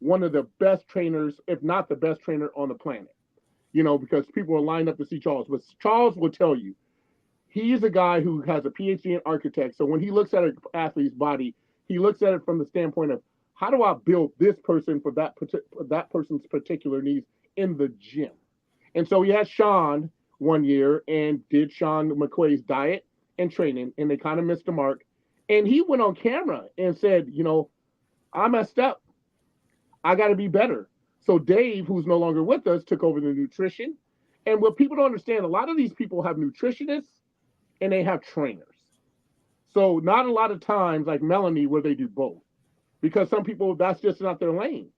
one of the best trainers, if not the best trainer on the planet. Because people are lined up to see Charles. But Charles will tell you, he's a guy who has a PhD in architect. So when he looks at an athlete's body, he looks at it from the standpoint of how do I build this person for that person's particular needs in the gym. And so he had Sean one year and did Sean McQuay's diet and training, and they kind of missed the mark. And he went on camera and said, I messed up. I got to be better. So Dave, who's no longer with us, took over the nutrition. And what people don't understand, a lot of these people have nutritionists and they have trainers. So not a lot of times like Melanie where they do both, because some people that's just not their lane.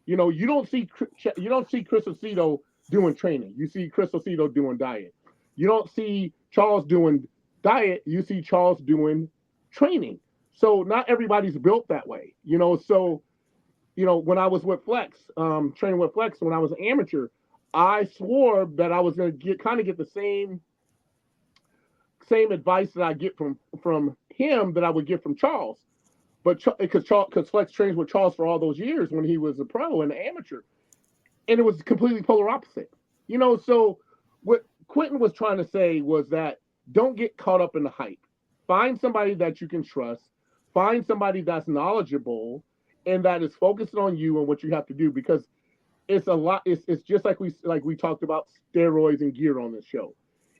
You don't see Chris Aceto doing training. You see Chris Aceto doing diet. You don't see Charles doing diet. You see Charles doing training. So not everybody's built that way. So when I was with Flex, training with Flex when I was an amateur, I swore that I was going to get the same advice that I get from him that I would get from Charles. But because Flex trains with Charles for all those years when he was a pro and an amateur, and it was completely polar opposite. So what Quentin was trying to say was that don't get caught up in the hype. Find somebody that you can trust. Find somebody that's knowledgeable and that is focused on you and what you have to do, because it's a lot. It's just like we talked about steroids and gear on this show.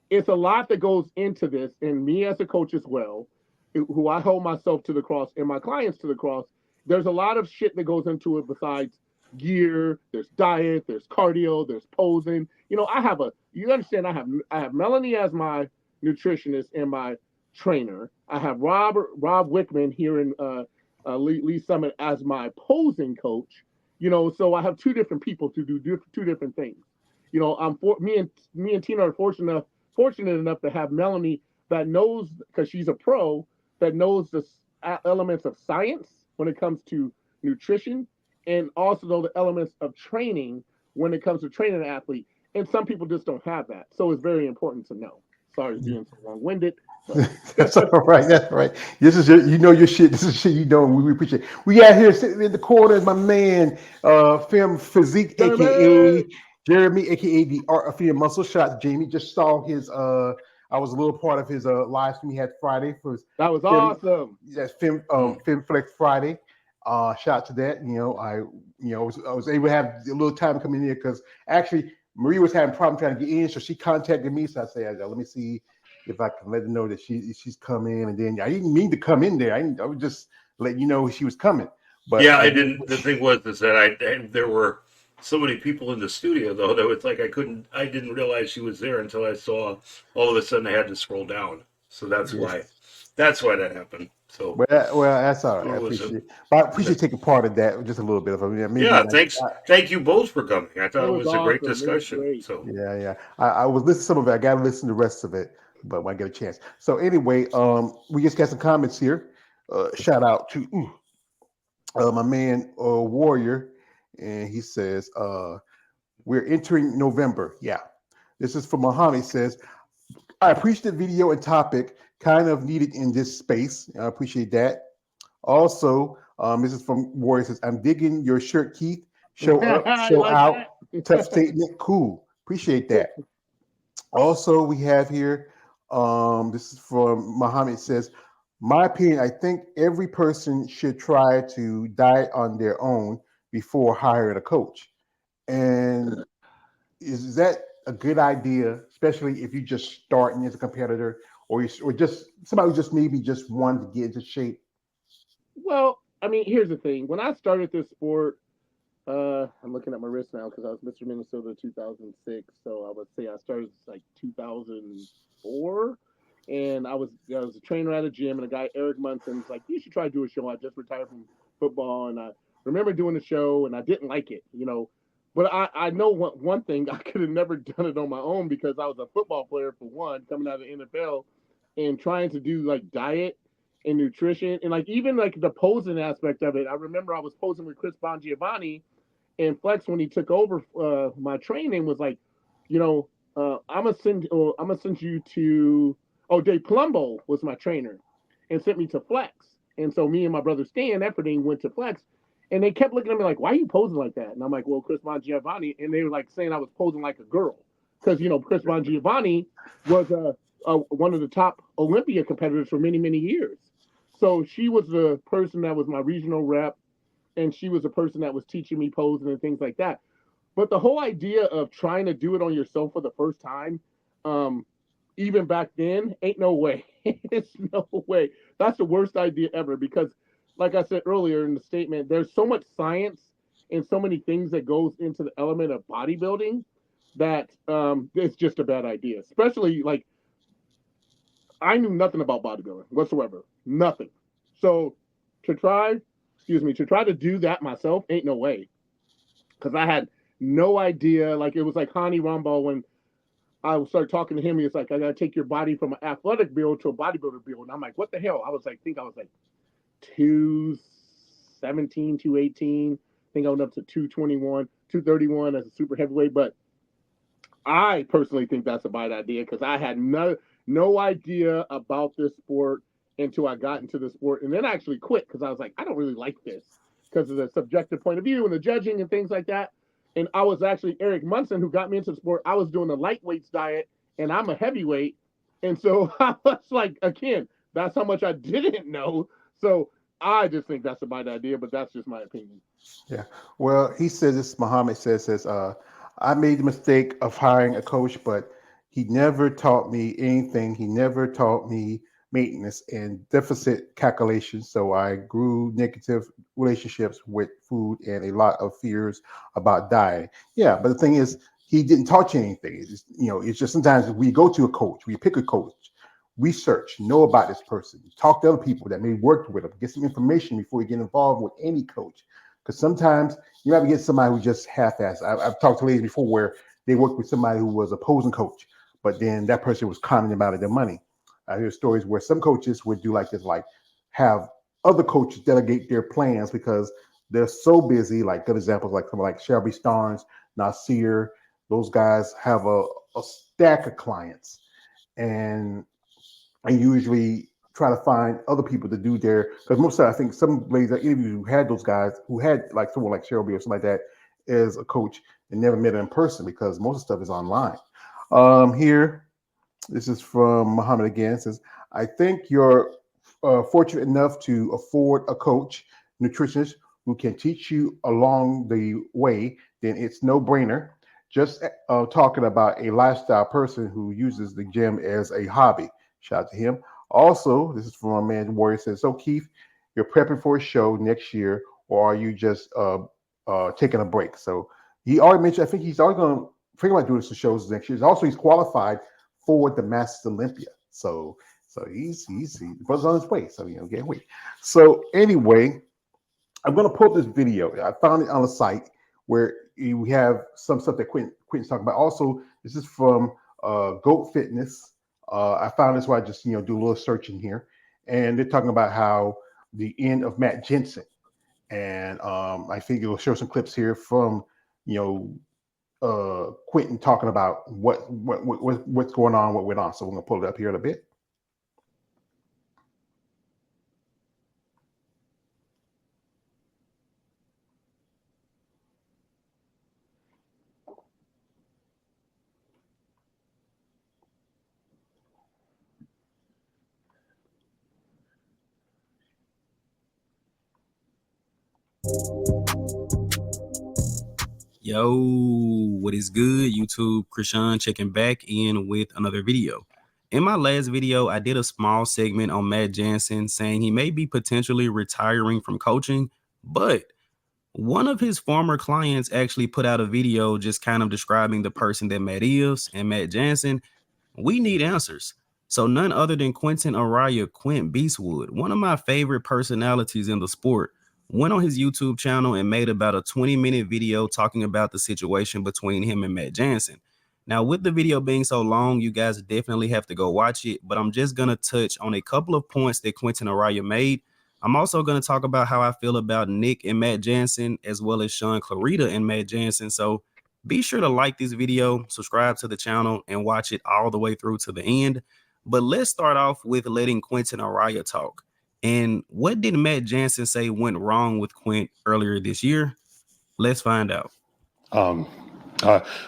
It's a lot that goes into this, and me as a coach as well, who I hold myself to the cross and my clients to the cross. There's a lot of shit that goes into it besides gear. There's diet, there's cardio, there's posing. You understand, I have Melanie as my nutritionist and my trainer. I have Rob Wickman here in Lee Summit as my posing coach. So I have two different people to do two different things. Me and Tina are fortunate enough to have Melanie that knows, because she's a pro, that knows the elements of science when it comes to nutrition, and also the elements of training when it comes to training an athlete. And some people just don't have that. So it's very important to know. Sorry being so long-winded. But That's all right. That's all right. This is your shit. This is shit and we appreciate it. We got here sitting in the corner is my man, Film Physique, aka Jeremy, Jeremy, aka the Art of Fear Muscle Shots. Jamie just saw his I was a little part of his live stream he had Friday for his that was Film awesome. that's Film Flex Friday. Shout out to that. I was able to have a little time coming in here because actually Marie was having a problem trying to get in, so she contacted me. So I said, let me see if I can let her know that she's coming. And then I didn't mean to come in there. I was just letting you know she was coming. But Yeah, I didn't. The thing was is that there were so many people in the studio though that it's like I didn't realize she was there until I saw all of a sudden I had to scroll down. So yes. that's why that happened. So Well, that's all right. I it was appreciate it. But I appreciate taking part of that, just a little bit of it. Yeah, maybe yeah. like, Thank you both for coming. I It thought it was was a great awesome. It was discussion. great. So yeah. I was listening to some of it. I got to listen to the rest of it, but when I get a chance. So anyway, we just got some comments here. Shout out to my man Warrior, and he says we're entering November. Yeah, this is from Muhammad. He says I appreciate the video and topic, kind of needed in this space. I appreciate that. Also, this is from Warrior says, I'm digging your shirt, Keith. Show up, I show like out. that. Tough statement. Cool. Appreciate that. Also, we have here, this is from Muhammad. It says, my opinion, I think every person should try to diet on their own before hiring a coach. And is that a good idea, especially if you're just starting as a competitor or just somebody who just maybe just wanted to get into shape? Well, I mean, here's the thing. When I started this sport, I'm looking at my wrist now because I was Mr. Minnesota 2006. So I would say I started like 2004, and I was a trainer at a gym, and a guy Eric Munson's like, you should try to do a show. I just retired from football, and I remember doing the show, and I didn't like it. But I know one thing, I could have never done it on my own because I was a football player for one, coming out of the NFL, and trying to do like diet and nutrition and like even like the posing aspect of it. I remember I was posing with Chris Bongiovanni and Flex when he took over my training was like, I'm gonna send you to Dave Palumbo was my trainer and sent me to Flex. And so me and my brother Stan Efferding went to Flex And they kept looking at me like, "Why are you posing like that?" And I'm like, "Well, Chris Giovanni," and they were like saying I was posing like a girl because Chris Giovanni was one of the top Olympia competitors for many many years. So she was the person that was my regional rep, and she was the person that was teaching me posing and things like that. But the whole idea of trying to do it on yourself for the first time, um, even back then, ain't no way. It's no way. That's the worst idea ever because, like I said earlier in the statement, there's so much science and so many things that goes into the element of bodybuilding that it's just a bad idea. Especially like I knew nothing about bodybuilding whatsoever, nothing. So to try, to try to do that myself ain't no way because I had no idea. Like it was like Hani Rambo when I started talking to him. He was like, "I gotta take your body from an athletic build to a bodybuilder build," and I'm like, "What the hell?" I was like 217, 218. I think I went up to 221, 231 as a super heavyweight. But I personally think that's a bad idea because I had no idea about this sport until I got into the sport, and then I actually quit because I was like, I don't really like this because of the subjective point of view and the judging and things like that. And I was actually Eric Munson who got me into the sport. I was doing the lightweights diet, and I'm a heavyweight, and so I was like, again, that's how much I didn't know. So I just think that's a bad idea, but that's just my opinion. Yeah. Well, he says this. Muhammad says, I made the mistake of hiring a coach, but he never taught me anything. He never taught me maintenance and deficit calculations. So I grew negative relationships with food and a lot of fears about dying. Yeah, but the thing is, he didn't teach you anything. It's just sometimes we go to a coach, we pick a coach, research, know about this person, talk to other people that may work with them, get some information before you get involved with any coach. Because sometimes you might get somebody who just half-assed. I've talked to ladies before where they worked with somebody who was a posing coach, but then that person was conning them out of their money. I hear stories where some coaches would do like this, like have other coaches delegate their plans because they're so busy. Like good examples, like someone like Shelby Starnes, Nasir, those guys have a stack of clients, and I usually try to find other people to do their because most of the time, I think some ladies I interviewed who had those guys who had like someone like Shelby or something like that as a coach and never met her in person because most of the stuff is online. Here, this is from Muhammad again. It says, I think you're fortunate enough to afford a coach, nutritionist who can teach you along the way. Then it's no brainer. Just talking about a lifestyle person who uses the gym as a hobby. Shout out to him. Also, this is from my man Warrior says, so Keith, you're prepping for a show next year, or are you just taking a break? So he already mentioned, I think he's already going to think about doing some shows next year. Also, he's qualified for the Masters Olympia. So he was on his way. So can't wait. So anyway, I'm gonna pull up this video. I found it on the site where we have some stuff that Quentin's talking about. Also, this is from Goat Fitness. I found this where I just do a little searching here, and they're talking about how the end of Matt Jensen, and I think it'll show some clips here from Quentin talking about what's going on, what went on. So we're gonna pull it up here in a bit. Yo, what is good, YouTube? Krishan checking back in with another video. In my last video, I did a small segment on Matt Jansen saying he may be potentially retiring from coaching, but one of his former clients actually put out a video just kind of describing the person that Matt is and Matt Jansen. We need answers. So none other than Quentin Araya, Quint Beastwood, one of my favorite personalities in the sport, went on his YouTube channel and made about a 20-minute video talking about the situation between him and Matt Jansen. Now, with the video being so long, you guys definitely have to go watch it, but I'm just going to touch on a couple of points that Quentin Araya made. I'm also going to talk about how I feel about Nick and Matt Jansen, as well as Sean Clarita and Matt Jansen. So be sure to like this video, subscribe to the channel, and watch it all the way through to the end. But let's start off with letting Quentin Araya talk. And what did Matt Jansen say went wrong with Quint earlier this year? Let's find out. Um,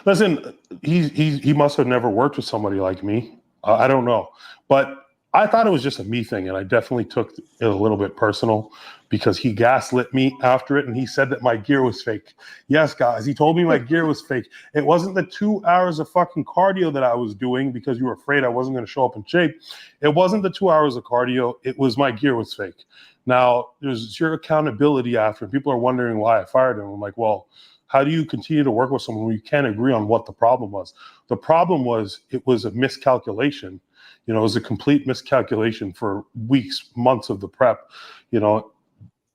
Listen, he must have never worked with somebody like me. I don't know, but I thought it was just a me thing, and I definitely took it a little bit personal because he gaslit me after it, and he said that my gear was fake. Yes, guys, he told me my gear was fake. It wasn't the 2 hours of fucking cardio that I was doing because you were afraid I wasn't going to show up in shape. It wasn't the 2 hours of cardio. It was my gear was fake. Now, there's zero accountability after. People are wondering why I fired him. I'm like, well, how do you continue to work with someone when you can't agree on what the problem was? The problem was it was a miscalculation. You know, it was a complete miscalculation for weeks, months of the prep, you know.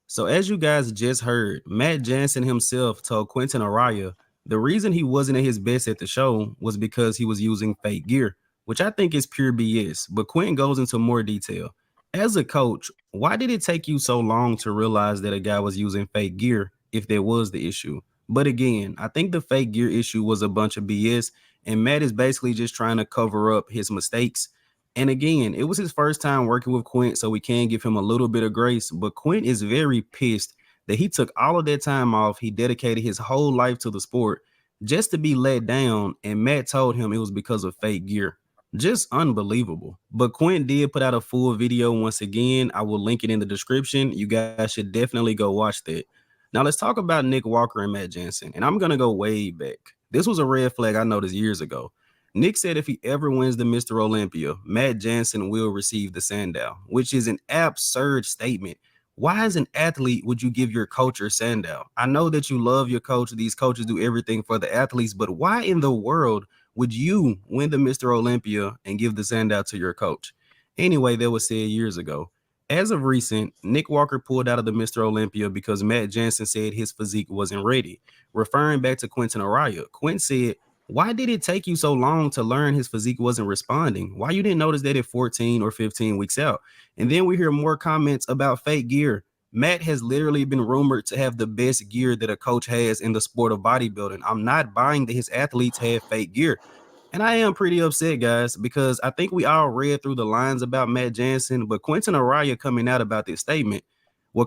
So as you guys just heard, Matt Jansen himself told Quentin Araya the reason he wasn't at his best at the show was because he was using fake gear, which I think is pure BS. But Quentin goes into more detail. As a coach, why did it take you so long to realize that a guy was using fake gear if that was the issue? But again, I think the fake gear issue was a bunch of BS, and Matt is basically just trying to cover up his mistakes. And again, it was his first time working with Quint, so we can give him a little bit of grace. But Quint is very pissed that he took all of that time off. He dedicated his whole life to the sport just to be let down. And Matt told him it was because of fake gear. Just unbelievable. But Quint did put out a full video once again. I will link it in the description. You guys should definitely go watch that. Now let's talk about Nick Walker and Matt Jansen. And I'm going to go way back. This was a red flag I noticed years ago. Nick said if he ever wins the Mr. Olympia, Matt Jansen will receive the Sandow, which is an absurd statement. Why, as an athlete, would you give your coach your Sandow? I know that you love your coach. These coaches do everything for the athletes, but why in the world would you win the Mr. Olympia and give the Sandow to your coach? Anyway, that was said years ago. As of recent, Nick Walker pulled out of the Mr. Olympia because Matt Jansen said his physique wasn't ready. Referring back to Quentin Araya, Quint said, why did it take you so long to learn his physique wasn't responding? Why you didn't notice that at 14 or 15 weeks out? And then we hear more comments about fake gear. Matt has literally been rumored to have the best gear that a coach has in the sport of bodybuilding. I'm not buying that his athletes have fake gear. And I am pretty upset, guys, because I think we all read through the lines about Matt Jansen, but Quentin Araya coming out about this statement,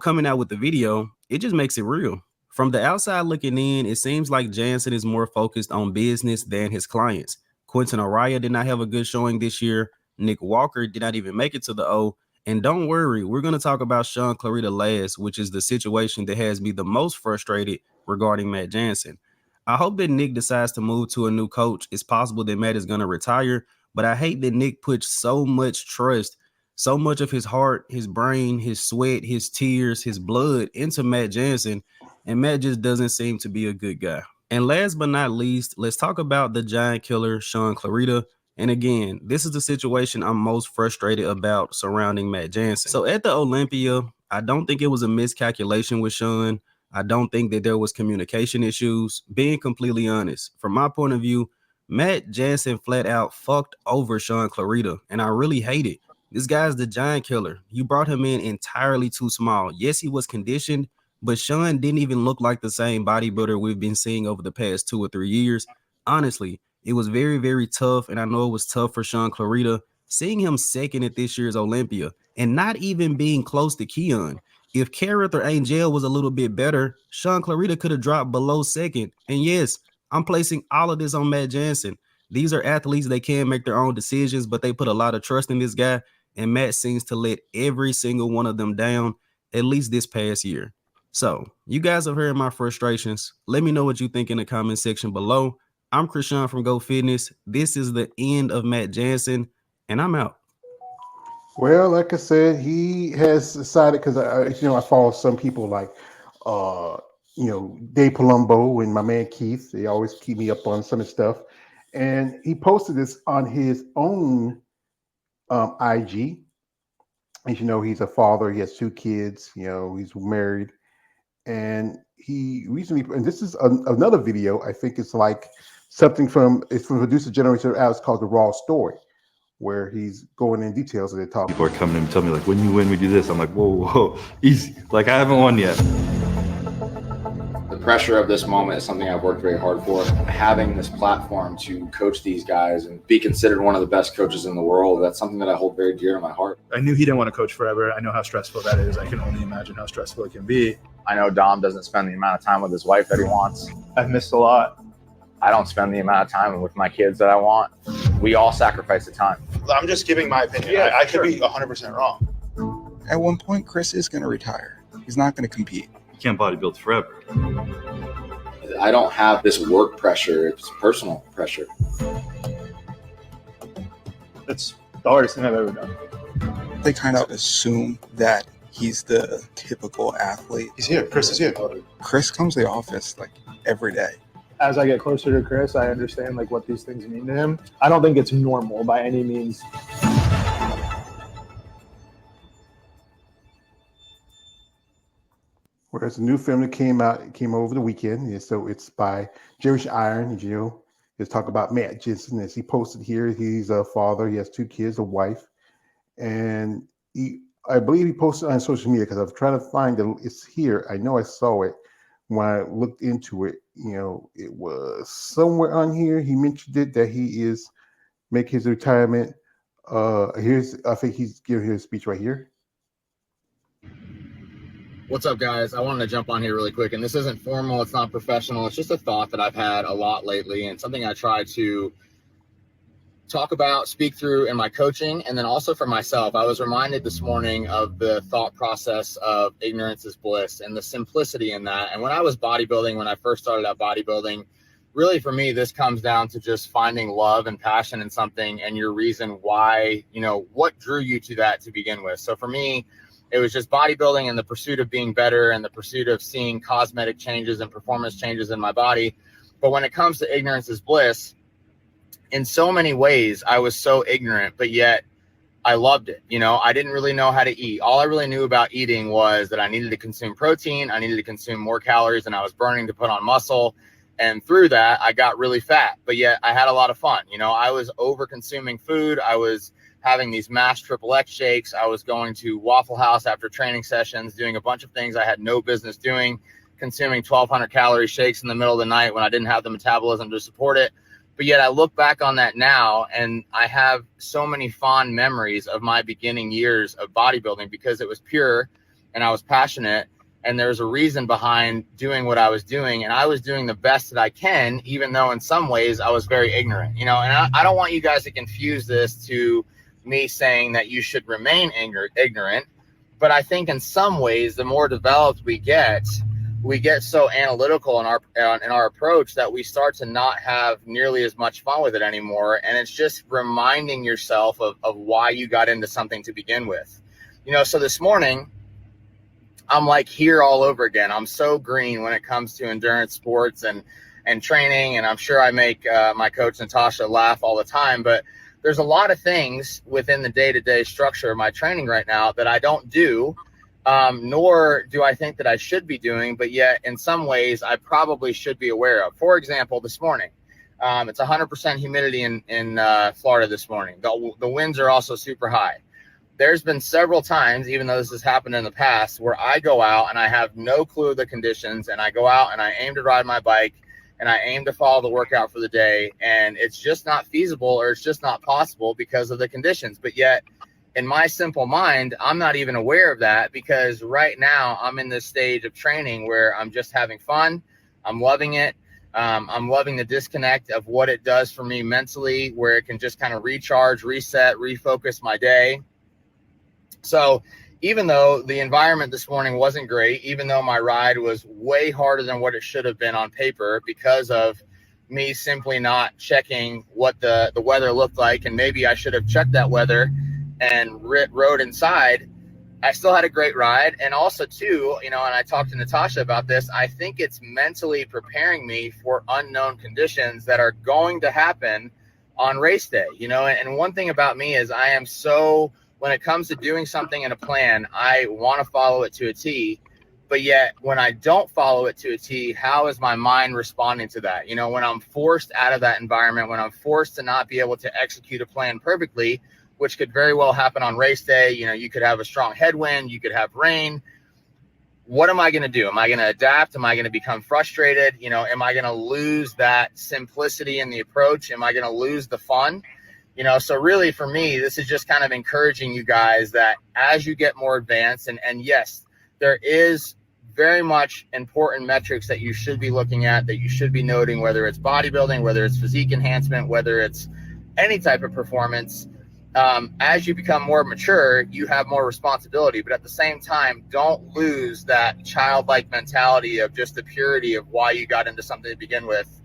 coming out with the video, it just makes it real. From the outside looking in, it seems like Jansen is more focused on business than his clients. Quentin Araya did not have a good showing this year. Nick Walker did not even make it to the O. And don't worry, we're going to talk about Sean Clarita last, which is the situation that has me the most frustrated regarding Matt Jansen. I hope that Nick decides to move to a new coach. It's possible that Matt is going to retire, but I hate that Nick puts so much trust, so much of his heart, his brain, his sweat, his tears, his blood into Matt Jansen. And Matt just doesn't seem to be a good guy. And last but not least, let's talk about the giant killer, Sean Clarita. And again, this is the situation I'm most frustrated about surrounding Matt Jansen. So at the Olympia, I don't think it was a miscalculation with Sean. I don't think that there was communication issues. Being completely honest, from my point of view, Matt Jansen flat out fucked over Sean Clarita. And I really hate it. This guy's the giant killer. You brought him in entirely too small. Yes, he was conditioned, but Sean didn't even look like the same bodybuilder we've been seeing over the past 2 or 3 years. Honestly, it was very, very tough, and I know it was tough for Sean Clarita. Seeing him second at this year's Olympia and not even being close to Keon. If Kareth or Angel was a little bit better, Sean Clarita could have dropped below second. And yes, I'm placing all of this on Matt Jansen. These are athletes. They can make their own decisions, but they put a lot of trust in this guy, and Matt seems to let every single one of them down, at least this past year. So, you guys have heard my frustrations. Let me know what you think in the comment section below. I'm Krishan from Go Fitness. This is the end of Matt Jansen, and I'm out. Well, like I said, he has decided because I follow some people like Dave Palumbo and my man Keith. They always keep me up on some of the stuff, and he posted this on his own IG. As you know, he's a father. He has 2 kids. He's married. And he recently, and this is another video, I think it's like something from Producer Generation Alex called The Raw Story, where he's going in details and they talk. People are coming and telling me, like, when you win, we do this. I'm like, whoa, easy. Like, I haven't won yet. The pressure of this moment is something I've worked very hard for. Having this platform to coach these guys and be considered one of the best coaches in the world, that's something that I hold very dear to my heart. I knew he didn't want to coach forever. I know how stressful that is. I can only imagine how stressful it can be. I know Dom doesn't spend the amount of time with his wife that he wants. I've missed a lot. I don't spend the amount of time with my kids that I want. We all sacrifice the time. I'm just giving my opinion. Yeah, I could be 100% wrong. At one point, Chris is going to retire. He's not going to compete. You can't bodybuild forever. I don't have this work pressure. It's personal pressure. It's the hardest thing I've ever done. They kind of assume that he's the typical athlete. He's here. Chris is here. Chris comes to the office like every day. As I get closer to Chris, I understand like what these things mean to him. I don't think it's normal by any means. Whereas a new film that came over the weekend. Yeah, so it's by Jerry Iron. You know, it's talk about Matt Jensen. As he posted here, he's a father. He has 2 kids, a wife, and I believe he posted on social media because I'm trying to find it. It's here. I know I saw it when I looked into it. You know, it was somewhere on here. He mentioned it that he is making his retirement. I think he's giving his speech right here. What's up, guys? I wanted to jump on here really quick, and this isn't formal, it's not professional, it's just a thought that I've had a lot lately and something I try to talk about, speak through in my coaching, and then also for myself. I was reminded this morning of the thought process of ignorance is bliss and the simplicity in that. And when I was bodybuilding, when I first started out bodybuilding, really for me, this comes down to just finding love and passion in something and your reason why, you know, what drew you to that to begin with. So for me, it was just bodybuilding and the pursuit of being better and the pursuit of seeing cosmetic changes and performance changes in my body. But when it comes to ignorance is bliss, in so many ways, I was so ignorant, but yet I loved it. You know, I didn't really know how to eat. All I really knew about eating was that I needed to consume protein. I needed to consume more calories than I was burning to put on muscle. And through that, I got really fat, but yet I had a lot of fun. You know, I was over consuming food. I was having these mass triple X shakes. I was going to Waffle House after training sessions, doing a bunch of things I had no business doing, consuming 1,200 calorie shakes in the middle of the night when I didn't have the metabolism to support it. But yet I look back on that now and I have so many fond memories of my beginning years of bodybuilding because it was pure and I was passionate and there was a reason behind doing what I was doing. And I was doing the best that I can, even though in some ways I was very ignorant, you know, and I don't want you guys to confuse this to me saying that you should remain ignorant. But I think in some ways, the more developed we get so analytical in our approach that we start to not have nearly as much fun with it anymore. And it's just reminding yourself of why you got into something to begin with. You know, so this morning, I'm like here all over again. I'm so green when it comes to endurance sports and training. And I'm sure I make my coach Natasha laugh all the time, but there's a lot of things within the day-to-day structure of my training right now that I don't do, nor do I think that I should be doing, but yet in some ways I probably should be aware of. For example, this morning, it's 100% humidity in Florida this morning. The winds are also super high. There's been several times, even though this has happened in the past, where I go out and I have no clue of the conditions and I go out and I aim to ride my bike and I aim to follow the workout for the day, and it's just not feasible or it's just not possible because of the conditions. But yet, in my simple mind, I'm not even aware of that because right now I'm in this stage of training where I'm just having fun. I'm loving it. I'm loving the disconnect of what it does for me mentally, where it can just kind of recharge, reset, refocus my day. So even though the environment this morning wasn't great, even though my ride was way harder than what it should have been on paper because of me simply not checking what the weather looked like, and maybe I should have checked that weather and rode inside, I still had a great ride. And also too, you know, and I talked to Natasha about this, I think it's mentally preparing me for unknown conditions that are going to happen on race day, you know. And one thing about me is I am so, when it comes to doing something in a plan, I want to follow it to a T, but yet when I don't follow it to a T, how is my mind responding to that? You know, when I'm forced out of that environment, when I'm forced to not be able to execute a plan perfectly, which could very well happen on race day. You know, you could have a strong headwind, you could have rain. what am I going to do? Am I going to adapt? Am I going to become frustrated? You know, am I going to lose that simplicity in the approach? Am I going to lose the fun? You know, so really for me, this is just kind of encouraging you guys that as you get more advanced, and yes, there is very much important metrics that you should be looking at, that you should be noting, whether it's bodybuilding, whether it's physique enhancement, whether it's any type of performance. As you become more mature, you have more responsibility, but at the same time, don't lose that childlike mentality of just the purity of why you got into something to begin with.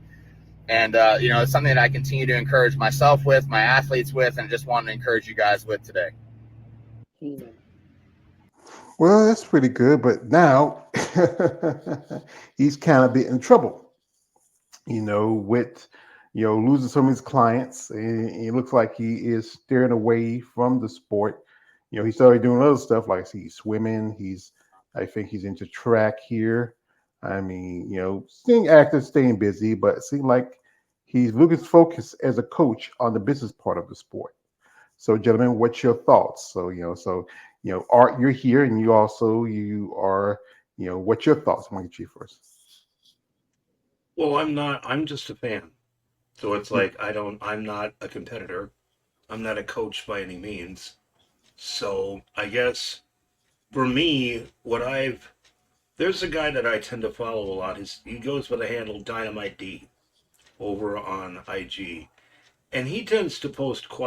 And, you know, it's something that I continue to encourage myself with, my athletes with, and just want to encourage you guys with today. Well, that's pretty good, but now he's kind of in trouble, you know, with, you know, losing some of his clients. And it looks like he is steering away from the sport. You know, he started doing other stuff like he's swimming. I think he's into track here. I mean, you know, staying active, staying busy, but it seems like he's losing focus as a coach on the business part of the sport. So, gentlemen, what's your thoughts? So, Art, you're here, and you are, you know, what's your thoughts? I want to get you first. Well, I'm just a fan. So it's like, I'm not a competitor. I'm not a coach by any means. So I guess for me, there's a guy that I tend to follow a lot. He goes by the handle Dynamite D over on IG. And he tends to post quite